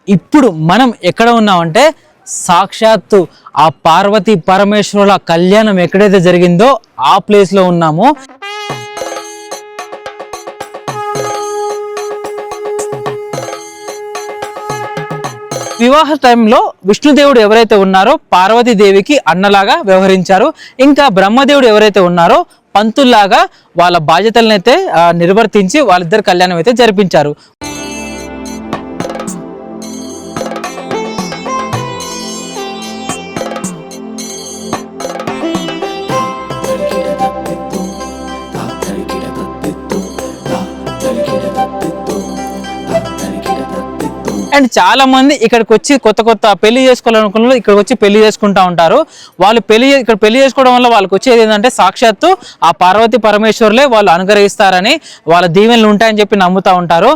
ఇప్పుడు మనం ఎక్కడ ఉన్నామంటే సాక్షాత్తు ఆ పార్వతీ పరమేశ్వరుల కళ్యాణం ఎక్కడైతే జరిగిందో ఆ ప్లేస్లో ఉన్నాము. వివాహ టైంలో విష్ణుదేవుడు ఎవరైతే ఉన్నారో పార్వతీదేవికి అన్నలాగా వ్యవహరించారు. ఇంకా బ్రహ్మదేవుడు ఎవరైతే ఉన్నారో పంతుల్లాగా వాళ్ళ బాధ్యతలను అయితే నిర్వర్తించి వాళ్ళిద్దరు కళ్యాణం అయితే జరిపించారు. అండ్ చాలా మంది ఇక్కడికి వచ్చి కొత్త పెళ్లి చేసుకోవాలనుకున్న ఇక్కడికి వచ్చి పెళ్లి చేసుకుంటా ఉంటారు. వాళ్ళు ఇక్కడ పెళ్లి చేసుకోవడం వల్ల వాళ్ళకి వచ్చేది ఏంటంటే సాక్షాత్తు ఆ పార్వతీ పరమేశ్వరులే వాళ్ళు అనుగ్రహిస్తారని, వాళ్ళ దీవెనలు ఉంటాయని చెప్పి నమ్ముతా ఉంటారు.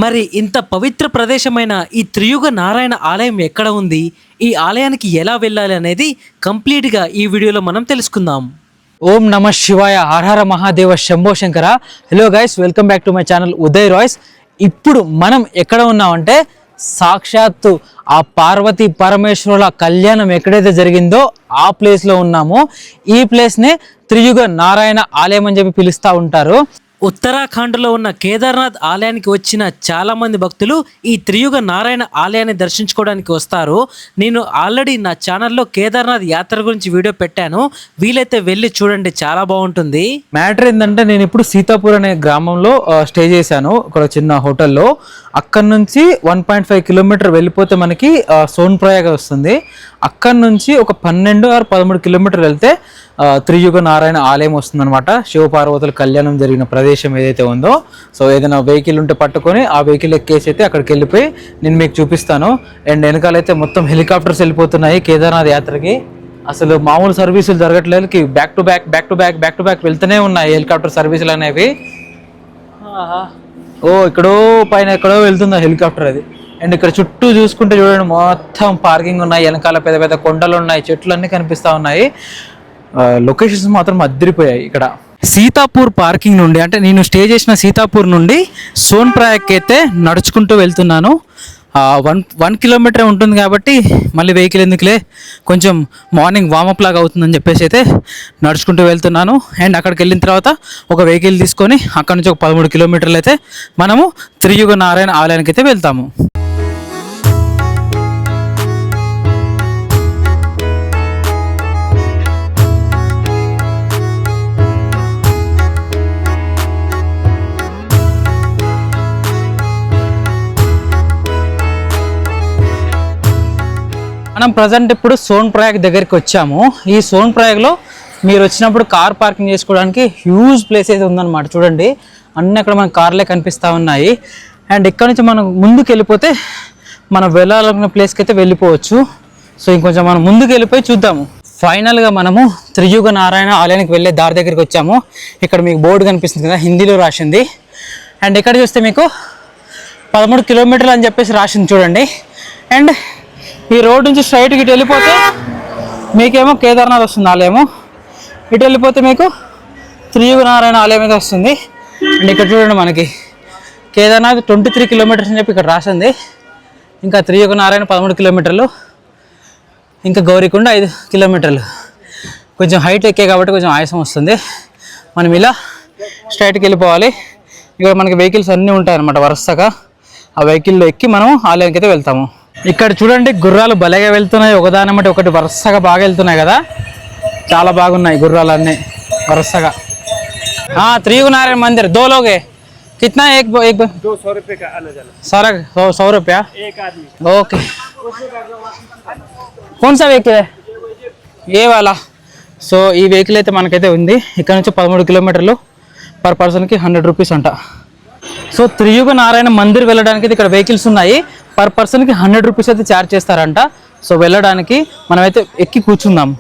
మరి ఇంత పవిత్ర ప్రదేశమైన ఈ త్రియుగ నారాయణ ఆలయం ఎక్కడ ఉంది, ఈ ఆలయానికి ఎలా వెళ్ళాలి అనేది కంప్లీట్గా ఈ వీడియోలో మనం తెలుసుకుందాం. ఓం నమ శివాయ, హరహర Mahadeva, Shambho Shankara. Hello guys, welcome back to my channel Uday Rais. ఇప్పుడు మనం ఎక్కడ ఉన్నామంటే సాక్షాత్తు ఆ పార్వతీ పరమేశ్వరుల కళ్యాణం ఎక్కడైతే జరిగిందో ఆ ప్లేస్లో ఉన్నాము. ఈ ప్లేస్నే త్రియుగ నారాయణ ఆలయం అని చెప్పి పిలుస్తూ ఉంటారు. ఉత్తరాఖండ్లో ఉన్న కేదార్నాథ్ ఆలయానికి వచ్చిన చాలామంది భక్తులు ఈ త్రియుగ నారాయణ ఆలయాన్ని దర్శించుకోవడానికి వస్తారు. నేను ఆల్రెడీ నా ఛానల్లో కేదార్నాథ్ యాత్ర గురించి వీడియో పెట్టాను, వీలైతే వెళ్ళి చూడండి, చాలా బాగుంటుంది. మ్యాటర్ ఏంటంటే నేను ఇప్పుడు సీతాపూర్ అనే గ్రామంలో స్టే చేశాను, ఒక చిన్న హోటల్లో. అక్కడ నుంచి 1.5 కిలోమీటర్ వెళ్ళిపోతే మనకి సోన్ప్రయాగ వస్తుంది. అక్కడ నుంచి ఒక 12 or 13 కిలోమీటర్లు వెళ్తే త్రియుగ నారాయణ ఆలయం వస్తుంది అనమాట. శివపార్వతుల కళ్యాణం జరిగిన ప్రదేశం ఏదైతే ఉందో, సో ఏదైనా వెహికల్ ఉంటే పట్టుకొని ఆ వెహికల్ ఎక్కేసి అయితే అక్కడికి వెళ్ళిపోయి నేను మీకు చూపిస్తాను. అండ్ వెనకాలైతే మొత్తం హెలికాప్టర్స్ వెళ్ళిపోతున్నాయి కేదార్నాథ్ యాత్రకి. అసలు మామూలు సర్వీసులు జరగట్లేదు, బ్యాక్ టు బ్యాక్ వెళ్తూనే ఉన్నాయి హెలికాప్టర్ సర్వీసులు అనేవి. ఇక్కడో పైన ఎక్కడో వెళ్తుంది హెలికాప్టర్ అది. అండ్ ఇక్కడ చుట్టూ చూసుకుంటే చూడండి, మొత్తం పార్కింగ్ ఉన్నాయి, వెనకాల పెద్ద పెద్ద కొండలు ఉన్నాయి, చెట్లు అన్నీ కనిపిస్తూ ఉన్నాయి. లొకేషన్స్ మాత్రం అదిరిపోయాయి. ఇక్కడ సీతాపూర్ పార్కింగ్ నుండి, అంటే నేను స్టే చేసిన సీతాపూర్ నుండి సోన్ప్రయాగ్కి అయితే నడుచుకుంటూ వెళ్తున్నాను. 1 కిలోమీటర్ ఉంటుంది కాబట్టి మళ్ళీ వెహికల్ ఎందుకులే, కొంచెం మార్నింగ్ వామప్ లాగా అవుతుందని చెప్పేసి అయితే నడుచుకుంటూ వెళ్తున్నాను. అండ్ అక్కడికి వెళ్ళిన తర్వాత ఒక వెహికల్ తీసుకొని అక్కడ నుంచి ఒక 13 కిలోమీటర్లు అయితే మనము త్రియుగ నారాయణ ఆలయానికి అయితే వెళ్తాము. మనం ప్రజెంట్ ఇప్పుడు సోన్ప్రయాగ్ దగ్గరికి వచ్చాము. ఈ సోన్ప్రయాగ్లో మీరు వచ్చినప్పుడు కార్ పార్కింగ్ చేసుకోవడానికి హ్యూజ్ ప్లేస్ అయితే ఉందన్నమాట. చూడండి, అన్నీ అక్కడ మన కార్లే కనిపిస్తూ ఉన్నాయి. అండ్ ఇక్కడ నుంచి మనం ముందుకు వెళ్ళిపోతే మనం వెళ్ళాలనుకున్న ప్లేస్కి అయితే వెళ్ళిపోవచ్చు. సో ఇంకొంచెం మనం ముందుకు వెళ్ళిపోయి చూద్దాము. ఫైనల్గా మనము త్రియుగ నారాయణ ఆలయానికి వెళ్ళే దారి దగ్గరికి వచ్చాము. ఇక్కడ మీకు బోర్డు కనిపిస్తుంది కదా, హిందీలో రాసింది. అండ్ ఇక్కడ చూస్తే మీకు 13 కిలోమీటర్లు అని చెప్పేసి రాసింది చూడండి. అండ్ ఈ రోడ్ నుంచి స్ట్రైట్కి ఇటు వెళ్ళిపోతే మీకేమో కేదార్నాథ్ వస్తుంది ఆలయము, ఇటు వెళ్ళిపోతే మీకు త్రియుగ నారాయణ ఆలయం అయితే వస్తుంది. అండ్ ఇక్కడ చూడండి, మనకి కేదార్నాథ్ 23 కిలోమీటర్స్ అని చెప్పి ఇక్కడ రాసింది. ఇంకా త్రియుగ నారాయణ 13 కిలోమీటర్లు, ఇంకా గౌరీకొండ 5 కిలోమీటర్లు. కొంచెం హైట్ ఎక్కే కాబట్టి కొంచెం ఆయాసం వస్తుంది. మనం ఇలా స్ట్రైట్కి వెళ్ళిపోవాలి. ఇక్కడ మనకి వెహికల్స్ అన్నీ ఉంటాయి అన్నమాట వరుసగా. ఆ వెహికల్లో ఎక్కి మనం ఆలయానికి అయితే వెళ్తాము. ఇక్కడ చూడండి, గుర్రాలు భలేగా వెళ్తున్నాయి, ఒకదానమ్మటి ఒకటి వరుసగా బాగా వెళ్తున్నాయి కదా, చాలా బాగున్నాయి గుర్రాలు అన్నీ వరుసగా. త్రియుగ నారాయణ మందిర్ 2 लोग है, कितना एक 200 रुपये का अलग अलग, सारा 100 रुपया एक आदमी. ओके, कौन सा వెహికల్ है? ఏ వాలా. సో ఈ వెహికల్ అయితే మనకైతే ఉంది. ఇక్కడ నుంచి 13 కిలోమీటర్లు, పర్ పర్సన్కి 100 రూపీస్ అంట. సో త్రియుగ నారాయణ మందిర్ వెళ్ళడానికి ఇక్కడ వెహికల్స్ ఉన్నాయి. పర్ పర్సన్కి 100 రూపీస్ అయితే ఛార్జ్ చేస్తారంట. సో వెళ్ళడానికి మనమైతే ఎక్కి కూర్చుందాం.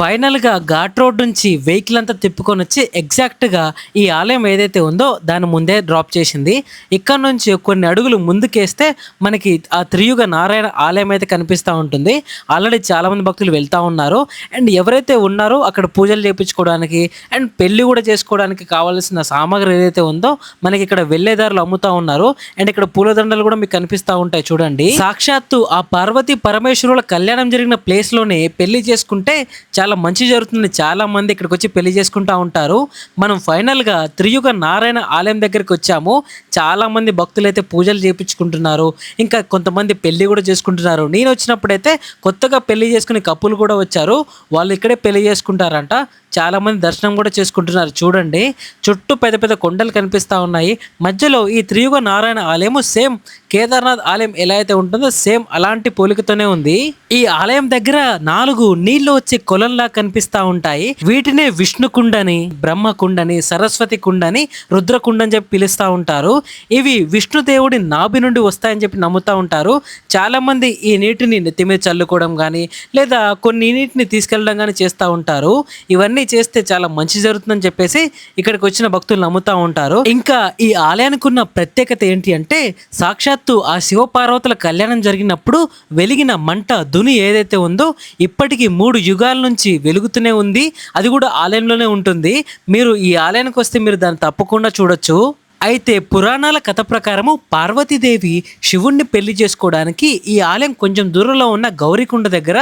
ఫైనల్గా ఘాట్ రోడ్ నుంచి వెహికల్ అంతా తిప్పుకొని వచ్చి ఎగ్జాక్ట్గా ఈ ఆలయం ఏదైతే ఉందో దాని ముందే డ్రాప్ చేసింది. ఇక్కడ నుంచి కొన్ని అడుగులు ముందుకేస్తే మనకి ఆ త్రియుగ నారాయణ ఆలయం అయితే కనిపిస్తూ ఉంటుంది. ఆల్రెడీ చాలామంది భక్తులు వెళ్తూ ఉన్నారు. అండ్ ఎవరైతే ఉన్నారో అక్కడ పూజలు చేయించుకోవడానికి అండ్ పెళ్లి కూడా చేసుకోవడానికి కావాల్సిన సామాగ్రి ఏదైతే ఉందో మనకి ఇక్కడ వెళ్ళేదారులు అమ్ముతా ఉన్నారు. అండ్ ఇక్కడ పూలదండలు కూడా మీకు కనిపిస్తూ ఉంటాయి చూడండి. సాక్షాత్తు ఆ పార్వతీ పరమేశ్వరుల కళ్యాణం జరిగిన ప్లేస్ లోనే పెళ్లి చేసుకుంటే చాలా మంచి జరుగుతుంది. చాలా మంది ఇక్కడికి వచ్చి పెళ్లి చేసుకుంటా ఉంటారు. మనం ఫైనల్ గా త్రియుగ నారాయణ ఆలయం దగ్గరికి వచ్చాము. చాలా మంది భక్తులు అయితే పూజలు చేయించుకుంటున్నారు. ఇంకా కొంతమంది పెళ్లి కూడా చేసుకుంటున్నారు. నేను వచ్చినప్పుడైతే కొత్తగా పెళ్లి చేసుకునే కప్పులు కూడా వచ్చారు. వాళ్ళు ఇక్కడే పెళ్లి చేసుకుంటారంట. చాలా మంది దర్శనం కూడా చేసుకుంటున్నారు. చూడండి చుట్టూ పెద్ద పెద్ద కొండలు కనిపిస్తూ ఉన్నాయి. మధ్యలో ఈ త్రియుగ నారాయణ ఆలయము సేమ్ కేదార్నాథ్ ఆలయం ఎలా అయితే ఉంటుందో సేమ్ అలాంటి పోలికతోనే ఉంది. ఈ ఆలయం దగ్గర 4 నీళ్లు వచ్చే కొలంలా కనిపిస్తా ఉంటాయి. వీటినే విష్ణు కుండని, బ్రహ్మ కుండని, సరస్వతి కుండని, రుద్రకుండ అని చెప్పి పిలుస్తూ ఉంటారు. ఇవి విష్ణుదేవుడి నాభి నుండి వస్తాయని చెప్పి నమ్ముతూ ఉంటారు. చాలా మంది ఈ నీటిని నెత్తి మీద చల్లుకోవడం కానీ లేదా కొన్ని నీటిని తీసుకెళ్ళడం కానీ చేస్తూ ఉంటారు. ఇవన్నీ చేస్తే చాలా మంచి జరుగుతుందని చెప్పేసి ఇక్కడికి వచ్చిన భక్తులు నమ్ముతా ఉంటారు. ఇంకా ఈ ఆలయానికి ఉన్న ప్రత్యేకత ఏంటి అంటే సాక్షాత్తు ఆ శివపార్వతుల కళ్యాణం జరిగినప్పుడు వెలిగిన మంట దుని ఏదైతే ఉందో ఇప్పటికీ 3 యుగాల నుంచి వెలుగుతూనే ఉంది. అది కూడా ఆలయంలోనే ఉంటుంది. మీరు ఈ ఆలయానికి వస్తే మీరు దాన్ని తప్పకుండా చూడొచ్చు. అయితే పురాణాల కథ ప్రకారము పార్వతీదేవి శివుణ్ణి పెళ్లి చేసుకోవడానికి ఈ ఆలయం కొంచెం దూరంలో ఉన్న గౌరీకుండ దగ్గర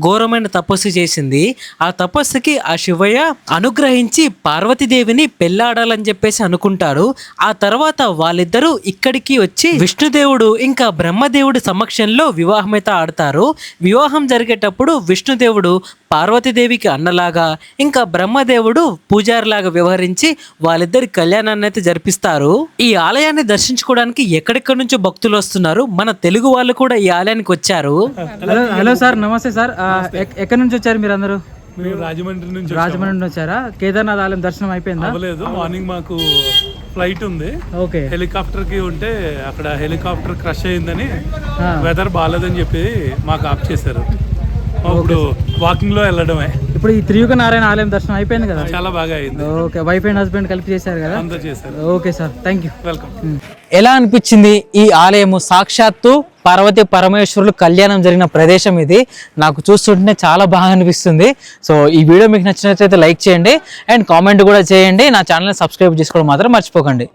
ఘోరమైన తపస్సు చేసింది. ఆ తపస్సుకి ఆ శివయ్య అనుగ్రహించి పార్వతీదేవిని పెళ్ళాడాలని చెప్పేసి అనుకుంటాడు. ఆ తర్వాత వాళ్ళిద్దరూ ఇక్కడికి వచ్చి విష్ణుదేవుడు ఇంకా బ్రహ్మదేవుడి సమక్షంలో వివాహమైతే ఆడతారు. వివాహం జరిగేటప్పుడు విష్ణుదేవుడు పార్వతీదేవికి అన్నలాగా ఇంకా బ్రహ్మదేవుడు పూజారిలాగా వ్యవహరించి వాళ్ళిద్దరి కళ్యాణాన్ని అయితే జరిపిస్తారు. ఈ ఆలయాన్ని దర్శించుకోవడానికి ఎక్కడెక్కడి నుంచో భక్తులు వస్తున్నారు. మన తెలుగు వాళ్ళు కూడా ఈ ఆలయానికి వచ్చారు. హలో సార్, నమస్తే సార్. ఎక్కడి నుంచి వచ్చారు మీరు అందరూ? రాజమండ్రి నుంచి వచ్చారా? కేదార్నాథ్ ఆలయం దర్శనం అయిపోయిందా? అవ్వలేదు. మార్నింగ్ మాకు ఫ్లైట్ ఉంది. ఓకే. హెలికాప్టర్ కి ఉంటే అక్కడ హెలికాప్టర్ క్రష్ అయిందని వెదర్ బాగాలేదని చెప్పి మాకు ఆఫ్ చేశారు. ఇప్పుడు వాకింగ్ లో వెళ్ళడమే. ఇప్పుడు ఈ త్రియుగ నారాయణ ఆలయం దర్శనం అయిపోయింది కదా? చాలా బాగా అయింది. ఓకే. వైఫ్ అండ్ హస్బెండ్ కలిపి చేశారు కదా? అంతా చేశారు. Okay sir, thank you. Welcome. ఎలా అనిపించింది ఈ ఆలయము? సాక్షాత్తు పార్వతీ పరమేశ్వరులు కళ్యాణం జరిగిన ప్రదేశం ఇది. నాకు చూస్తుంటే చాలా బాగా అనిపిస్తుంది. సో ఈ వీడియో మీకు నచ్చినట్లయితే లైక్ చేయండి అండ్ కామెంట్ కూడా చేయండి. నా ఛానల్ని సబ్స్క్రైబ్ చేసుకోవడం మాత్రం మర్చిపోకండి.